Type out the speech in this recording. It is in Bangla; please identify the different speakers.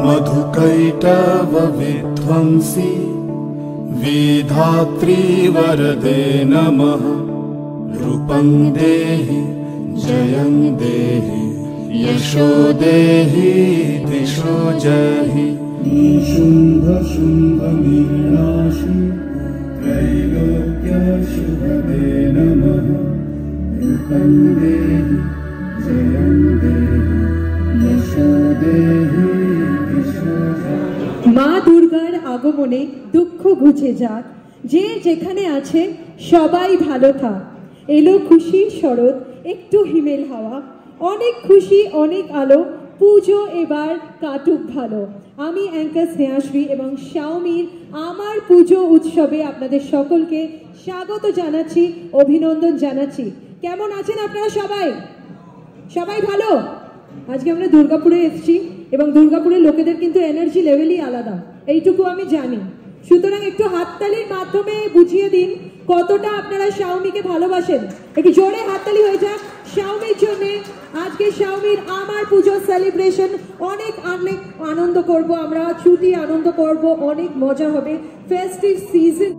Speaker 1: मधुकैटव विध्वंसी विधात्री वरदे नमः। रूपं देहि जयं देहि यशो देहि दिशो जहि। शुंभ शुंभ विनाशी त्रैलोक्य शुभदे नमः। रूपं देहि जयं देहि यशो देहि दिशो जहि।
Speaker 2: মা দুর্গার আগমনে দুঃখ ঘুচে যাক, যে যেখানে আছে সবাই ভালো থাক। এলো খুশির শরৎ, একটু হিমেল হাওয়া, অনেক খুশি অনেক আলো, পুজো এবার কাটুক ভালো। আমি অ্যাঙ্কার স্নেহাশ্রী এবং শাওমির আমার পুজো উৎসবে আপনাদের সকলকে স্বাগত জানাচ্ছি, অভিনন্দন জানাচ্ছি। কেমন আছেন আপনারা সবাই? সবাই ভালো? আজকে আমরা দুর্গাপুরে এসেছি এবং দুর্গাপুরের লোকেদের কিন্তু এনার্জি লেভেলই আলাদা, এইটুকু আমি জানি। সুতরাং একটু হাততালির মাধ্যমে বুঝিয়ে দিন কতটা আপনারা শাওমিকে ভালোবাসেন। একটু জোরে হাততালি হয়ে যাক শাওমির জন্য। আজকে শাওমির আমার পুজো সেলিব্রেশন, অনেক অনেক আনন্দ করব আমরা, ছুটি আনন্দ করব, অনেক মজা হবে। Festive season